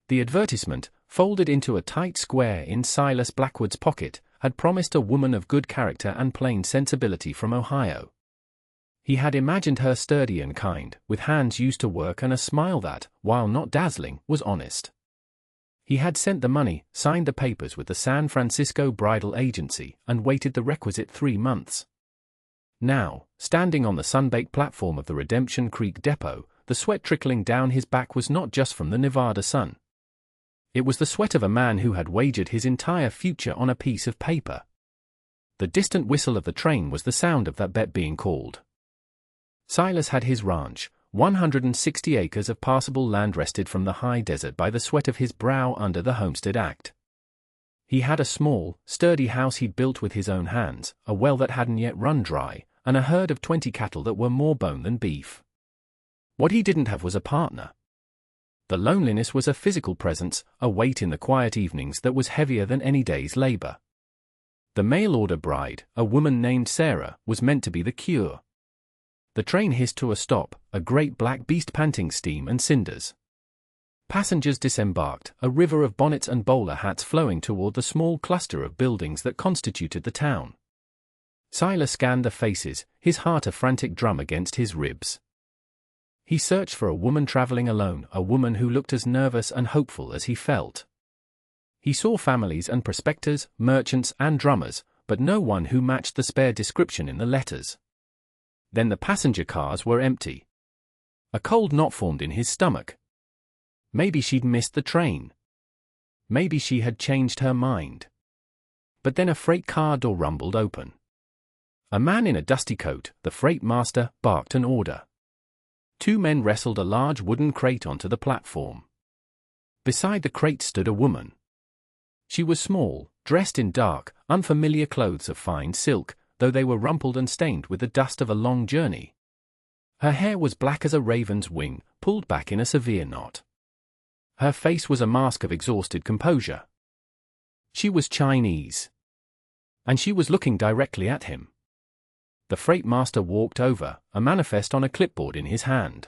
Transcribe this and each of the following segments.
The advertisement, folded into a tight square in Silas Blackwood's pocket, had promised a woman of good character and plain sensibility from Ohio. He had imagined her sturdy and kind, with hands used to work and a smile that, while not dazzling, was honest. He had sent the money, signed the papers with the San Francisco Bridal Agency, and waited the requisite 3 months. Now, standing on the sun-baked platform of the Redemption Creek depot, the sweat trickling down his back was not just from the Nevada sun. It was the sweat of a man who had wagered his entire future on a piece of paper. The distant whistle of the train was the sound of that bet being called. Silas had his ranch, 160 acres of passable land wrested from the high desert by the sweat of his brow under the Homestead Act. He had a small, sturdy house he'd built with his own hands, a well that hadn't yet run dry, and a herd of 20 cattle that were more bone than beef. What he didn't have was a partner. The loneliness was a physical presence, a weight in the quiet evenings that was heavier than any day's labor. The mail-order bride, a woman named Sarah, was meant to be the cure. The train hissed to a stop, a great black beast panting steam and cinders. Passengers disembarked, a river of bonnets and bowler hats flowing toward the small cluster of buildings that constituted the town. Silas scanned the faces, his heart a frantic drum against his ribs. He searched for a woman traveling alone, a woman who looked as nervous and hopeful as he felt. He saw families and prospectors, merchants and drummers, but no one who matched the spare description in the letters. Then the passenger cars were empty. A cold knot formed in his stomach. Maybe she'd missed the train. Maybe she had changed her mind. But then a freight car door rumbled open. A man in a dusty coat, the freight master, barked an order. 2 men wrestled a large wooden crate onto the platform. Beside the crate stood a woman. She was small, dressed in dark, unfamiliar clothes of fine silk, though they were rumpled and stained with the dust of a long journey. Her hair was black as a raven's wing, pulled back in a severe knot. Her face was a mask of exhausted composure. She was Chinese. And she was looking directly at him. The freight master walked over, a manifest on a clipboard in his hand.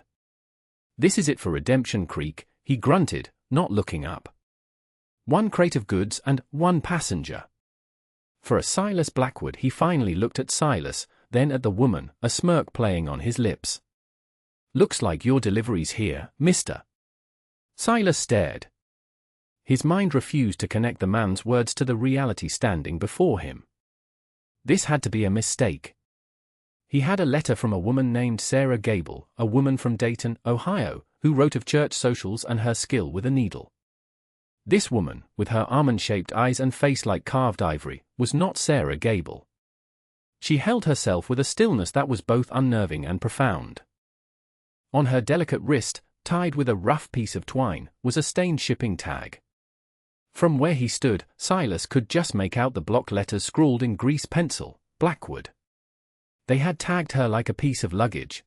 "This is it for Redemption Creek," he grunted, not looking up. 1 crate of goods and 1 passenger. For a Silas Blackwood, he finally looked at Silas, then at the woman, a smirk playing on his lips. "Looks like your delivery's here, mister." Silas stared. His mind refused to connect the man's words to the reality standing before him. This had to be a mistake. He had a letter from a woman named Sarah Gable, a woman from Dayton, Ohio, who wrote of church socials and her skill with a needle. This woman, with her almond-shaped eyes and face like carved ivory, was not Sarah Gable. She held herself with a stillness that was both unnerving and profound. On her delicate wrist, tied with a rough piece of twine, was a stained shipping tag. From where he stood, Silas could just make out the block letters scrawled in grease pencil, Blackwood. They had tagged her like a piece of luggage.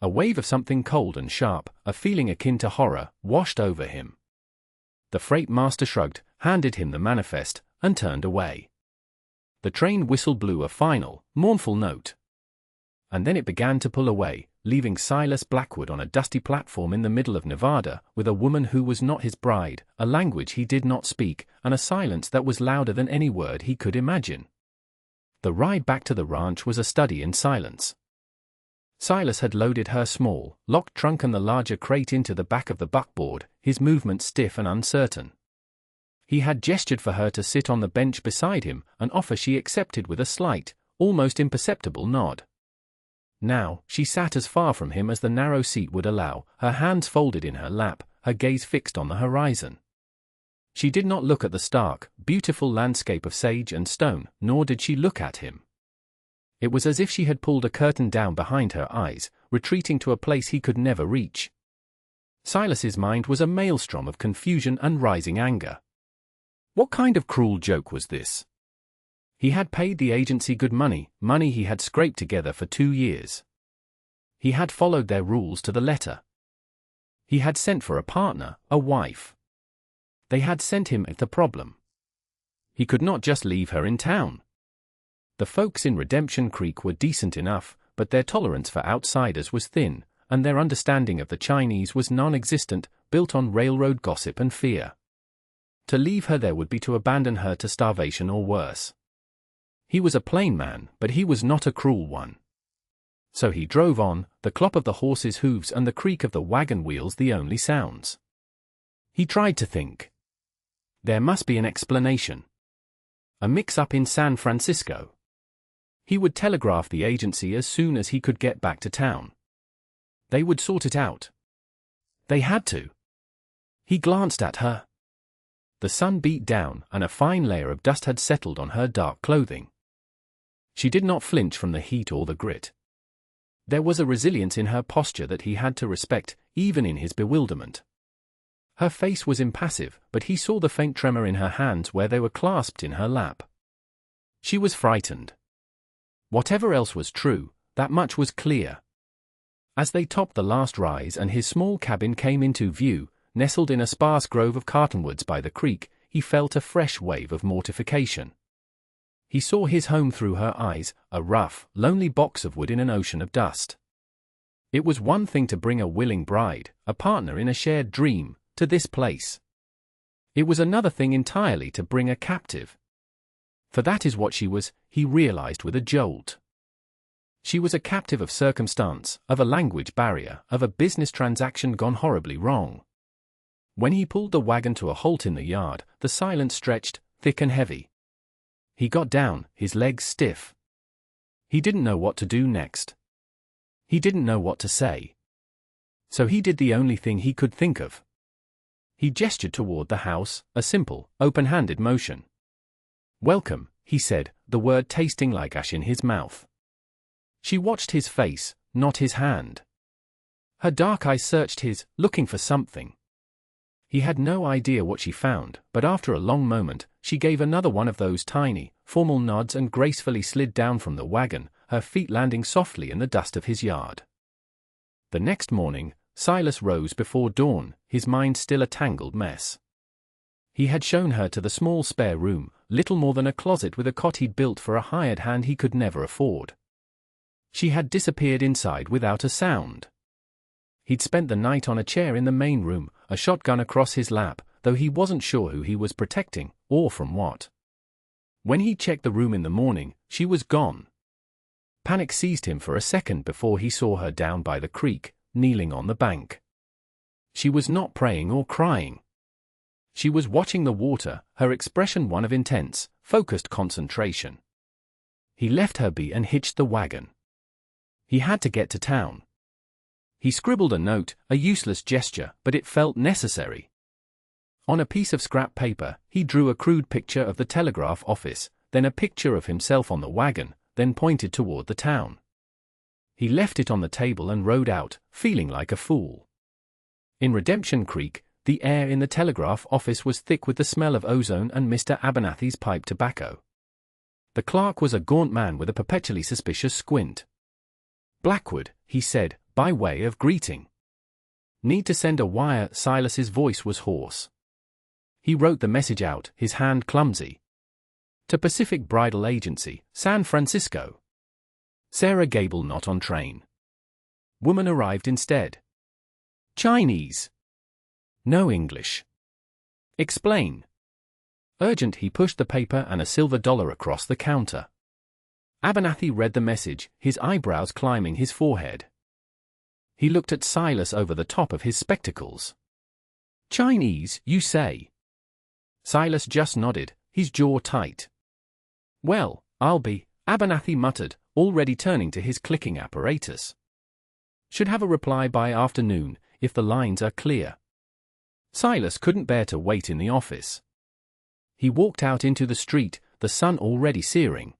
A wave of something cold and sharp, a feeling akin to horror, washed over him. The freight master shrugged, handed him the manifest, and turned away. The train whistle blew a final, mournful note. And then it began to pull away, leaving Silas Blackwood on a dusty platform in the middle of Nevada, with a woman who was not his bride, a language he did not speak, and a silence that was louder than any word he could imagine. The ride back to the ranch was a study in silence. Silas had loaded her small, locked trunk and the larger crate into the back of the buckboard, his movements stiff and uncertain. He had gestured for her to sit on the bench beside him, an offer she accepted with a slight, almost imperceptible nod. Now, she sat as far from him as the narrow seat would allow, her hands folded in her lap, her gaze fixed on the horizon. She did not look at the stark, beautiful landscape of sage and stone, nor did she look at him. It was as if she had pulled a curtain down behind her eyes, retreating to a place he could never reach. Silas's mind was a maelstrom of confusion and rising anger. What kind of cruel joke was this? He had paid the agency good money, money he had scraped together for 2 years. He had followed their rules to the letter. He had sent for a partner, a wife. They had sent him at the problem. He could not just leave her in town. The folks in Redemption Creek were decent enough, but their tolerance for outsiders was thin, and their understanding of the Chinese was non-existent, built on railroad gossip and fear. To leave her there would be to abandon her to starvation or worse. He was a plain man, but he was not a cruel one. So he drove on, the clop of the horse's hooves and the creak of the wagon wheels the only sounds. He tried to think. There must be an explanation. A mix-up in San Francisco. He would telegraph the agency as soon as he could get back to town. They would sort it out. They had to. He glanced at her. The sun beat down, and a fine layer of dust had settled on her dark clothing. She did not flinch from the heat or the grit. There was a resilience in her posture that he had to respect, even in his bewilderment. Her face was impassive, but he saw the faint tremor in her hands where they were clasped in her lap. She was frightened. Whatever else was true, that much was clear. As they topped the last rise and his small cabin came into view, nestled in a sparse grove of cottonwoods by the creek, he felt a fresh wave of mortification. He saw his home through her eyes, a rough, lonely box of wood in an ocean of dust. It was one thing to bring a willing bride, a partner in a shared dream, to this place. It was another thing entirely to bring a captive. For that is what she was, he realized with a jolt. She was a captive of circumstance, of a language barrier, of a business transaction gone horribly wrong. When he pulled the wagon to a halt in the yard, the silence stretched, thick and heavy. He got down, his legs stiff. He didn't know what to do next. He didn't know what to say. So he did the only thing he could think of. He gestured toward the house, a simple, open-handed motion. "Welcome," he said, the word tasting like ash in his mouth. She watched his face, not his hand. Her dark eyes searched his, looking for something. He had no idea what she found, but after a long moment, she gave another one of those tiny, formal nods and gracefully slid down from the wagon, her feet landing softly in the dust of his yard. The next morning, Silas rose before dawn, his mind still a tangled mess. He had shown her to the small spare room, little more than a closet with a cot he'd built for a hired hand he could never afford. She had disappeared inside without a sound. He'd spent the night on a chair in the main room, a shotgun across his lap, though he wasn't sure who he was protecting, or from what. When he checked the room in the morning, she was gone. Panic seized him for a second before he saw her down by the creek, kneeling on the bank. She was not praying or crying. She was watching the water, her expression one of intense, focused concentration. He left her be and hitched the wagon. He had to get to town. He scribbled a note, a useless gesture, but it felt necessary. On a piece of scrap paper, he drew a crude picture of the telegraph office, then a picture of himself on the wagon, then pointed toward the town. He left it on the table and rode out, feeling like a fool. In Redemption Creek, the air in the telegraph office was thick with the smell of ozone and Mr. Abernathy's pipe tobacco. The clerk was a gaunt man with a perpetually suspicious squint. "Blackwood," he said, by way of greeting. "Need to send a wire." Silas's voice was hoarse. He wrote the message out, his hand clumsy. "To Pacific Bridal Agency, San Francisco. Sarah Gable not on train. Woman arrived instead. Chinese. No English. Explain. Urgent." He pushed the paper and a silver dollar across the counter. Abernathy read the message, his eyebrows climbing his forehead. He looked at Silas over the top of his spectacles. "Chinese, you say?" Silas just nodded, his jaw tight. "Well, I'll be," Abernathy muttered, already turning to his clicking apparatus. "Should have a reply by afternoon, if the lines are clear." Silas couldn't bear to wait in the office. He walked out into the street, the sun already searing.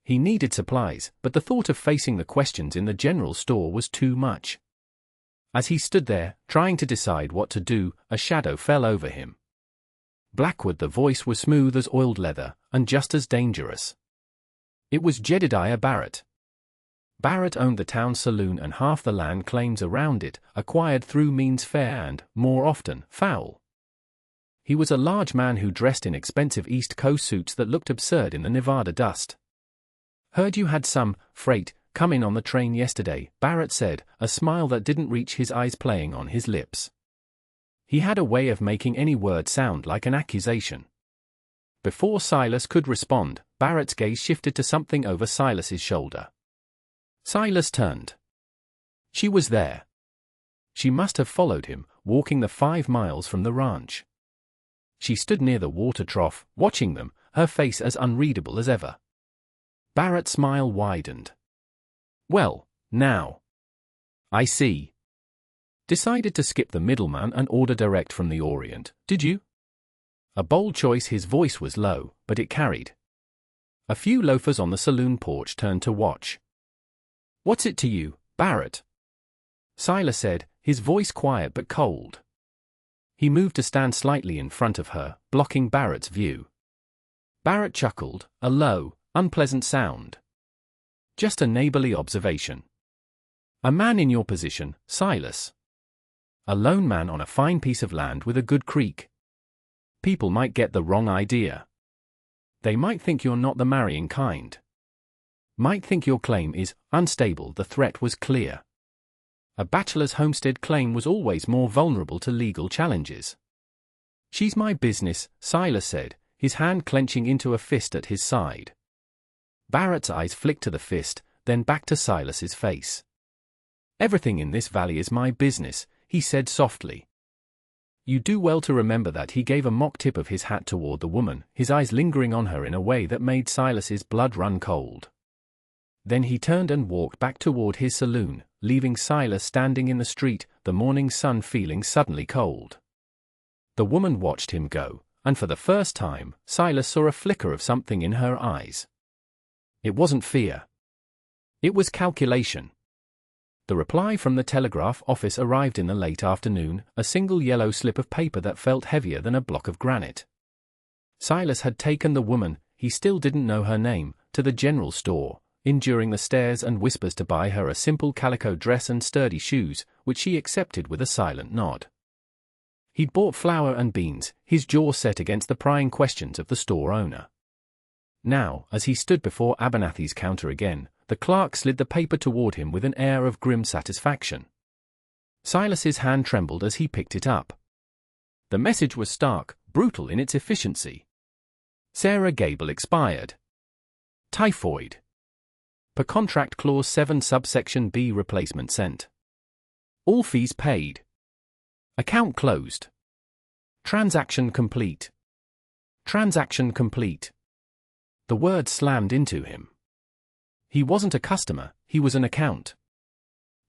He needed supplies, but the thought of facing the questions in the general store was too much. As he stood there, trying to decide what to do, a shadow fell over him. Blackwood. The voice was smooth as oiled leather, and just as dangerous. It was Jedediah Barrett. Barrett owned the town saloon and half the land claims around it, acquired through means fair and, more often, foul. He was a large man who dressed in expensive East Coast suits that looked absurd in the Nevada dust. "Heard you had some freight come in on the train yesterday," Barrett said, a smile that didn't reach his eyes playing on his lips. He had a way of making any word sound like an accusation. Before Silas could respond, Barrett's gaze shifted to something over Silas's shoulder. Silas turned. She was there. She must have followed him, walking the 5 miles from the ranch. She stood near the water trough, watching them, her face as unreadable as ever. Barrett's smile widened. "Well, now. I see. Decided to skip the middleman and order direct from the Orient, did you?" A bold choice. His voice was low, but it carried. A few loafers on the saloon porch turned to watch. "What's it to you, Barrett?" Silas said, his voice quiet but cold. He moved to stand slightly in front of her, blocking Barrett's view. Barrett chuckled, a low, unpleasant sound. "Just a neighborly observation. A man in your position, Silas. A lone man on a fine piece of land with a good creek. People might get the wrong idea. They might think you're not the marrying kind. Might think your claim is unstable." The threat was clear. A bachelor's homestead claim was always more vulnerable to legal challenges. "She's my business," Silas said, his hand clenching into a fist at his side. Barrett's eyes flicked to the fist, then back to Silas's face. "Everything in this valley is my business," he said softly. You do well to remember that. He gave a mock tip of his hat toward the woman, his eyes lingering on her in a way that made Silas's blood run cold. Then he turned and walked back toward his saloon, leaving Silas standing in the street, the morning sun feeling suddenly cold. The woman watched him go, and for the first time, Silas saw a flicker of something in her eyes. It wasn't fear. It was calculation. The reply from the telegraph office arrived in the late afternoon, a single yellow slip of paper that felt heavier than a block of granite. Silas had taken the woman, he still didn't know her name, to the general store, enduring the stares and whispers to buy her a simple calico dress and sturdy shoes, which she accepted with a silent nod. He'd bought flour and beans, his jaw set against the prying questions of the store owner. Now, as he stood before Abernathy's counter again, the clerk slid the paper toward him with an air of grim satisfaction. Silas's hand trembled as he picked it up. The message was stark, brutal in its efficiency. Sarah Gable expired. Typhoid. Per contract clause 7 subsection B replacement sent. All fees paid. Account closed. Transaction complete. Transaction complete. The word slammed into him. He wasn't a customer, he was an account.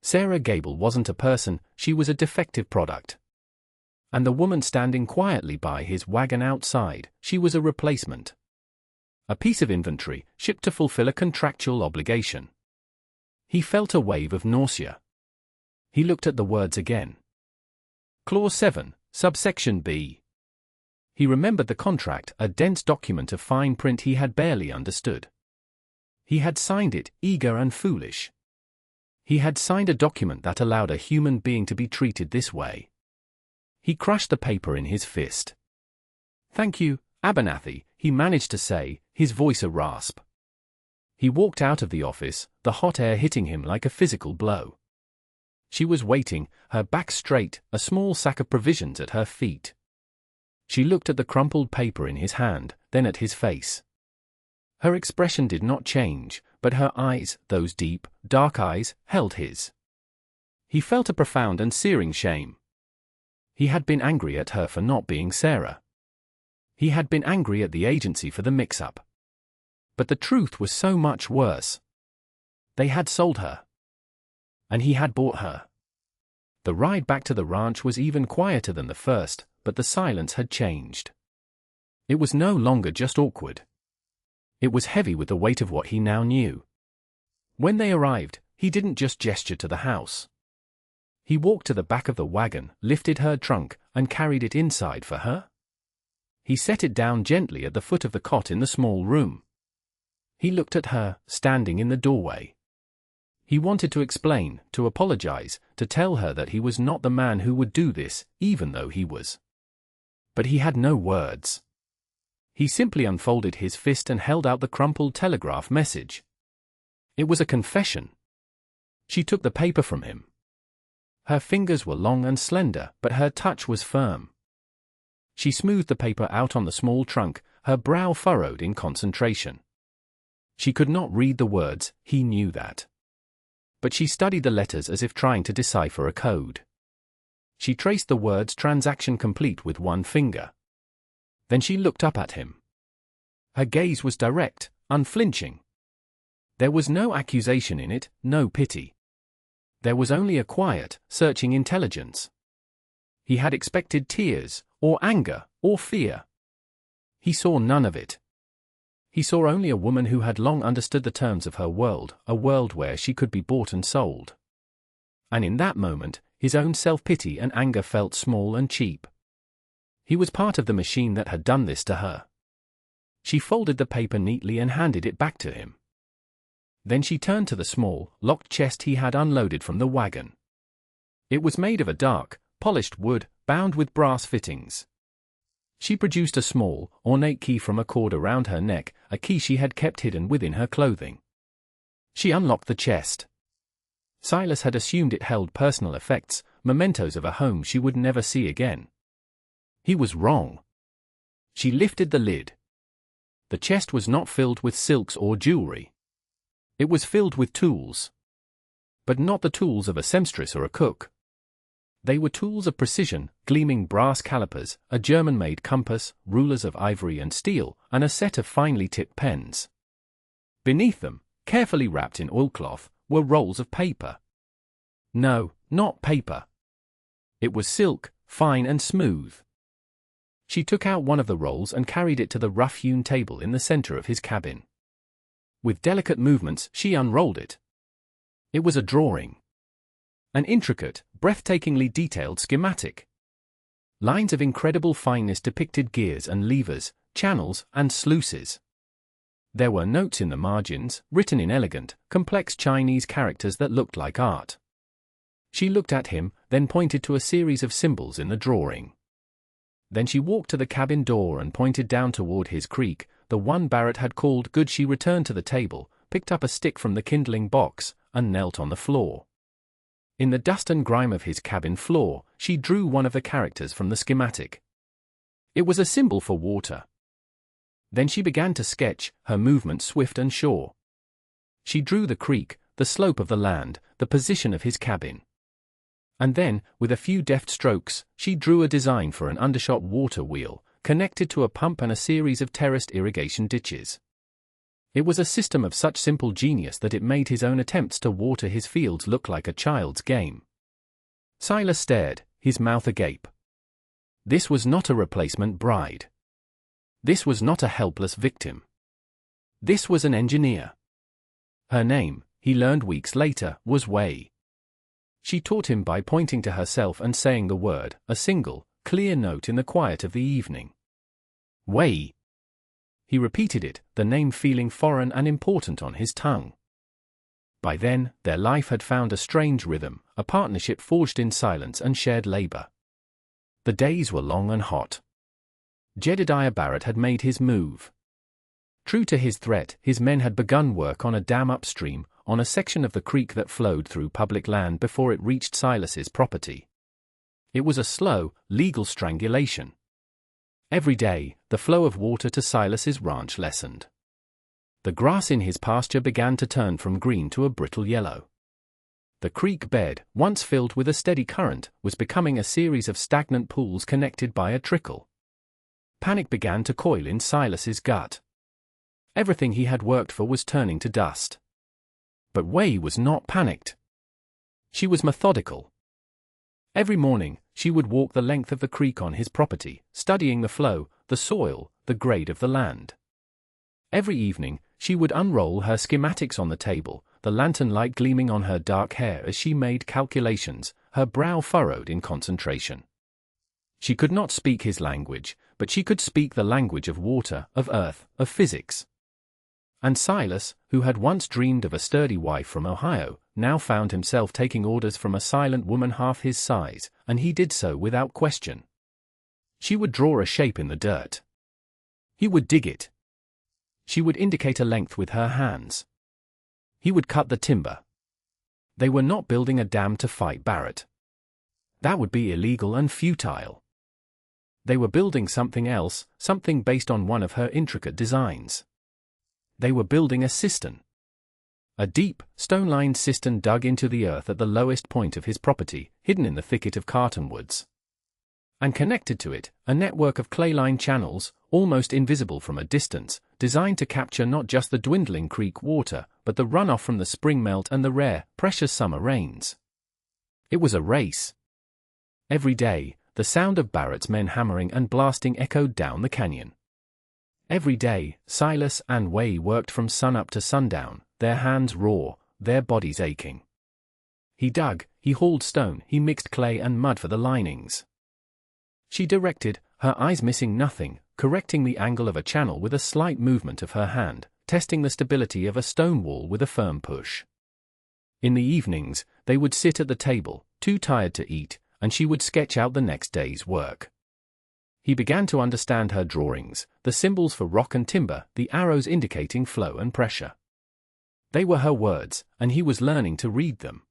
Sarah Gable wasn't a person, she was a defective product. And the woman standing quietly by his wagon outside, she was a replacement. A piece of inventory, shipped to fulfill a contractual obligation. He felt a wave of nausea. He looked at the words again. Clause 7, subsection B. He remembered the contract, a dense document of fine print he had barely understood. He had signed it, eager and foolish. He had signed a document that allowed a human being to be treated this way. He crushed the paper in his fist. "Thank you, Abernathy," he managed to say, his voice a rasp. He walked out of the office, the hot air hitting him like a physical blow. She was waiting, her back straight, a small sack of provisions at her feet. She looked at the crumpled paper in his hand, then at his face. Her expression did not change, but her eyes, those deep, dark eyes, held his. He felt a profound and searing shame. He had been angry at her for not being Sarah. He had been angry at the agency for the mix-up. But the truth was so much worse. They had sold her. And he had bought her. The ride back to the ranch was even quieter than the first, but the silence had changed. It was no longer just awkward. It was heavy with the weight of what he now knew. When they arrived, he didn't just gesture to the house. He walked to the back of the wagon, lifted her trunk, and carried it inside for her. He set it down gently at the foot of the cot in the small room. He looked at her, standing in the doorway. He wanted to explain, to apologize, to tell her that he was not the man who would do this, even though he was. But he had no words. He simply unfolded his fist and held out the crumpled telegraph message. It was a confession, She took the paper from him. Her fingers were long and slender, but her touch was firm. She smoothed the paper out on the small trunk, her brow furrowed in concentration. She could not read the words, he knew that. But she studied the letters as if trying to decipher a code. She traced the words transaction complete with one finger. Then she looked up at him. Her gaze was direct, unflinching. There was no accusation in it, no pity. There was only a quiet, searching intelligence. He had expected tears, or anger, or fear. He saw none of it. He saw only a woman who had long understood the terms of her world, a world where she could be bought and sold. And in that moment, his own self-pity and anger felt small and cheap. He was part of the machine that had done this to her. She folded the paper neatly and handed it back to him. Then she turned to the small, locked chest he had unloaded from the wagon. It was made of a dark, polished wood, bound with brass fittings. She produced a small, ornate key from a cord around her neck, a key she had kept hidden within her clothing. She unlocked the chest. Silas had assumed it held personal effects, mementos of a home she would never see again. He was wrong. She lifted the lid. The chest was not filled with silks or jewelry. It was filled with tools. But not the tools of a seamstress or a cook. They were tools of precision, gleaming brass calipers, a German-made compass, rulers of ivory and steel, and a set of finely tipped pens. Beneath them, carefully wrapped in oilcloth, were rolls of paper. No, not paper. It was silk, fine and smooth. She took out one of the rolls and carried it to the rough-hewn table in the center of his cabin. With delicate movements, she unrolled it. It was a drawing. An intricate, breathtakingly detailed schematic. Lines of incredible fineness depicted gears and levers, channels and sluices. There were notes in the margins, written in elegant, complex Chinese characters that looked like art. She looked at him, then pointed to a series of symbols in the drawing. Then she walked to the cabin door and pointed down toward his creek, the one Barrett had called good. She returned to the table, picked up a stick from the kindling box, and knelt on the floor. In the dust and grime of his cabin floor, she drew one of the characters from the schematic. It was a symbol for water. Then she began to sketch, her movement swift and sure. She drew the creek, the slope of the land, the position of his cabin. And then, with a few deft strokes, she drew a design for an undershot water wheel, connected to a pump and a series of terraced irrigation ditches. It was a system of such simple genius that it made his own attempts to water his fields look like a child's game. Silas stared, his mouth agape. This was not a replacement bride. This was not a helpless victim. This was an engineer. Her name, he learned weeks later, was Wei. She taught him by pointing to herself and saying the word, a single, clear note in the quiet of the evening. Wei. He repeated it, the name feeling foreign and important on his tongue. By then, their life had found a strange rhythm, a partnership forged in silence and shared labor. The days were long and hot. Jedediah Barrett had made his move. True to his threat, his men had begun work on a dam upstream, on a section of the creek that flowed through public land before it reached Silas's property. It was a slow, legal strangulation. Every day, the flow of water to Silas's ranch lessened. The grass in his pasture began to turn from green to a brittle yellow. The creek bed, once filled with a steady current, was becoming a series of stagnant pools connected by a trickle. Panic began to coil in Silas's gut. Everything he had worked for was turning to dust. But Wei was not panicked. She was methodical. Every morning, she would walk the length of the creek on his property, studying the flow, the soil, the grade of the land. Every evening, she would unroll her schematics on the table, the lantern light gleaming on her dark hair as she made calculations, her brow furrowed in concentration. She could not speak his language, but she could speak the language of water, of earth, of physics. And Silas, who had once dreamed of a sturdy wife from Ohio, now found himself taking orders from a silent woman half his size, and he did so without question. She would draw a shape in the dirt. He would dig it. She would indicate a length with her hands. He would cut the timber. They were not building a dam to fight Barrett. That would be illegal and futile. They were building something else, something based on one of her intricate designs. They were building a cistern. A deep, stone-lined cistern dug into the earth at the lowest point of his property, hidden in the thicket of cottonwoods. And connected to it, a network of clay-lined channels, almost invisible from a distance, designed to capture not just the dwindling creek water, but the runoff from the spring melt and the rare, precious summer rains. It was a race. Every day, the sound of Barrett's men hammering and blasting echoed down the canyon. Every day, Silas and Way worked from sunup to sundown, their hands raw, their bodies aching. He dug, he hauled stone, he mixed clay and mud for the linings. She directed, her eyes missing nothing, correcting the angle of a channel with a slight movement of her hand, testing the stability of a stone wall with a firm push. In the evenings, they would sit at the table, too tired to eat, and she would sketch out the next day's work. He began to understand her drawings, the symbols for rock and timber, the arrows indicating flow and pressure. They were her words, and he was learning to read them.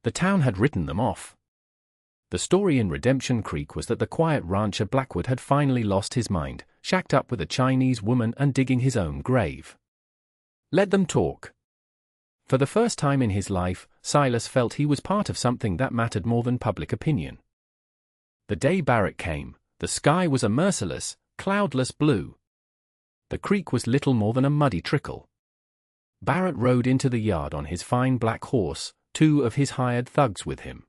The town had written them off. The story in Redemption Creek was that the quiet rancher Blackwood had finally lost his mind, shacked up with a Chinese woman and digging his own grave. Let them talk. For the first time in his life, Silas felt he was part of something that mattered more than public opinion. The day Barrett came, the sky was a merciless, cloudless blue. The creek was little more than a muddy trickle. Barrett rode into the yard on his fine black horse, 2 of his hired thugs with him.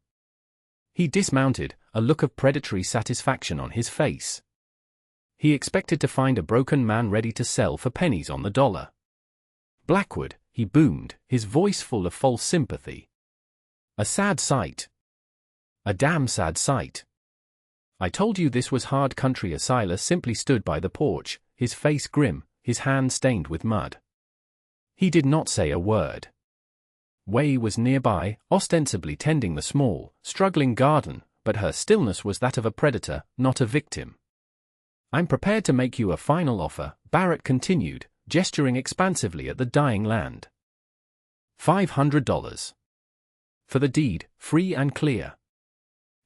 He dismounted, a look of predatory satisfaction on his face. He expected to find a broken man ready to sell for pennies on the dollar. Blackwood, he boomed, his voice full of false sympathy. A sad sight. A damn sad sight. I told you this was hard country. Silas simply stood by the porch, his face grim, his hand stained with mud. He did not say a word. Way was nearby, ostensibly tending the small, struggling garden, but her stillness was that of a predator, not a victim. I'm prepared to make you a final offer, Barrett continued, gesturing expansively at the dying land. $500. For the deed, free and clear.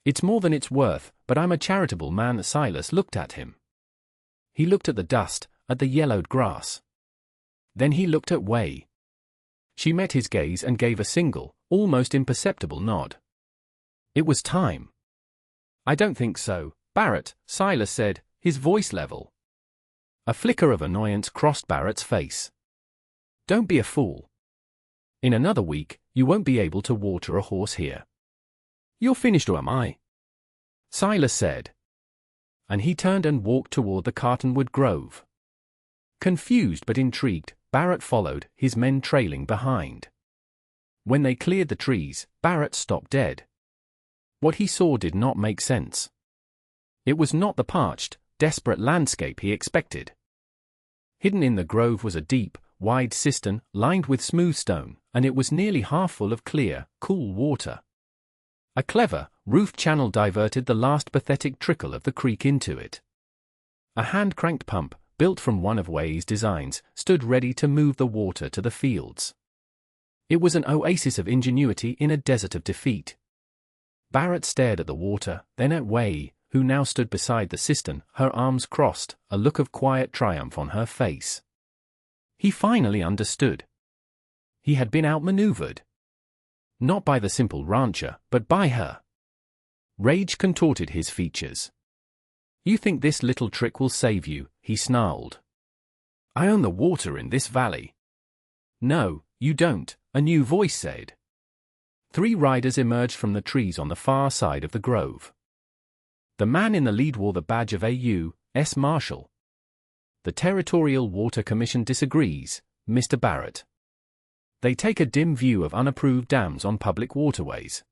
It's more than it's worth, but I'm a charitable man. Silas looked at him. He looked at the dust, at the yellowed grass. Then he looked at Way. She met his gaze and gave a single, almost imperceptible nod. It was time. I don't think so, Barrett, Silas said, his voice level. A flicker of annoyance crossed Barrett's face. Don't be a fool. In another week, you won't be able to water a horse here. You're finished, or am I? Silas said. And he turned and walked toward the cottonwood grove. Confused but intrigued, Barrett followed, his men trailing behind. When they cleared the trees, Barrett stopped dead. What he saw did not make sense. It was not the parched, desperate landscape he expected. Hidden in the grove was a deep, wide cistern, lined with smooth stone, and it was nearly half full of clear, cool water. A clever, roofed channel diverted the last pathetic trickle of the creek into it. A hand-cranked pump, built from one of Way's designs, stood ready to move the water to the fields. It was an oasis of ingenuity in a desert of defeat. Barrett stared at the water, then at Way, who now stood beside the cistern, her arms crossed, a look of quiet triumph on her face. He finally understood. He had been outmaneuvered. Not by the simple rancher, but by her. Rage contorted his features. You think this little trick will save you, he snarled. I own the water in this valley. No, you don't, a new voice said. 3 riders emerged from the trees on the far side of the grove. The man in the lead wore the badge of A.U.S. Marshal. The Territorial Water Commission disagrees, Mr. Barrett. They take a dim view of unapproved dams on public waterways.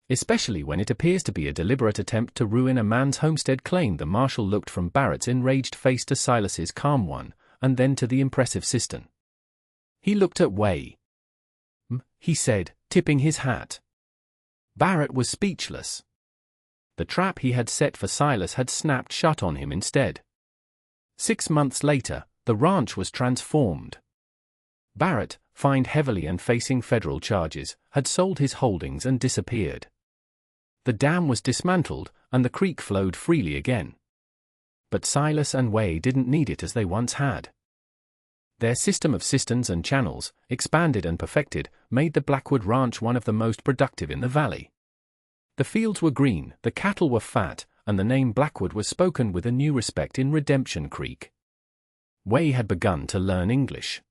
Especially when it appears to be a deliberate attempt to ruin a man's homestead claim. The marshal looked from Barrett's enraged face to Silas's calm one, and then to the impressive cistern. He looked at Way. He said, tipping his hat. Barrett was speechless. The trap he had set for Silas had snapped shut on him instead. 6 months later, the ranch was transformed. Barrett, fined heavily and facing federal charges, had sold his holdings and disappeared. The dam was dismantled, and the creek flowed freely again. But Silas and Way didn't need it as they once had. Their system of cisterns and channels, expanded and perfected, made the Blackwood Ranch one of the most productive in the valley. The fields were green, the cattle were fat, and the name Blackwood was spoken with a new respect in Redemption Creek. Way had begun to learn English.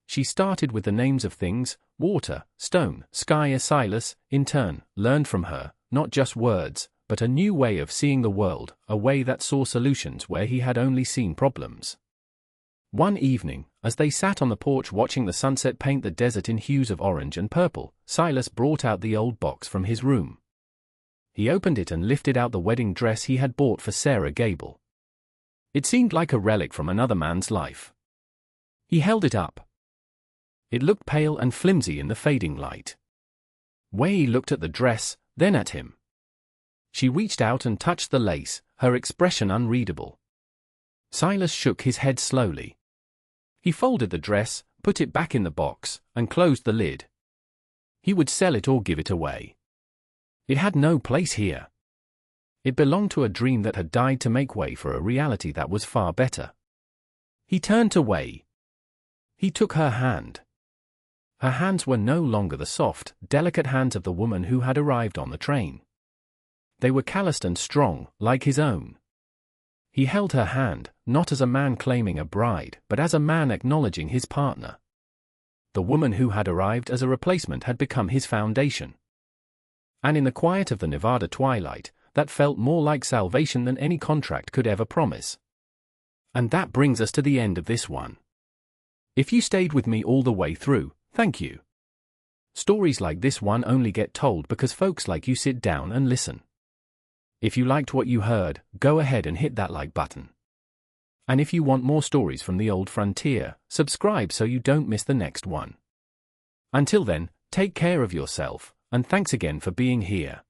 She started with the names of things, water, stone, sky, as Silas, in turn, learned from her, not just words, but a new way of seeing the world, a way that saw solutions where he had only seen problems. One evening, as they sat on the porch watching the sunset paint the desert in hues of orange and purple, Silas brought out the old box from his room. He opened it and lifted out the wedding dress he had bought for Sarah Gable. It seemed like a relic from another man's life. He held it up. It looked pale and flimsy in the fading light. Way looked at the dress, then at him. She reached out and touched the lace, her expression unreadable. Silas shook his head slowly. He folded the dress, put it back in the box, and closed the lid. He would sell it or give it away. It had no place here. It belonged to a dream that had died to make way for a reality that was far better. He turned to Way. He took her hand. Her hands were no longer the soft, delicate hands of the woman who had arrived on the train. They were calloused and strong, like his own. He held her hand, not as a man claiming a bride, but as a man acknowledging his partner. The woman who had arrived as a replacement had become his foundation. And in the quiet of the Nevada twilight, that felt more like salvation than any contract could ever promise. And that brings us to the end of this one. If you stayed with me all the way through, thank you. Stories like this one only get told because folks like you sit down and listen. If you liked what you heard, go ahead and hit that like button. And if you want more stories from the old frontier, subscribe so you don't miss the next one. Until then, take care of yourself, and thanks again for being here.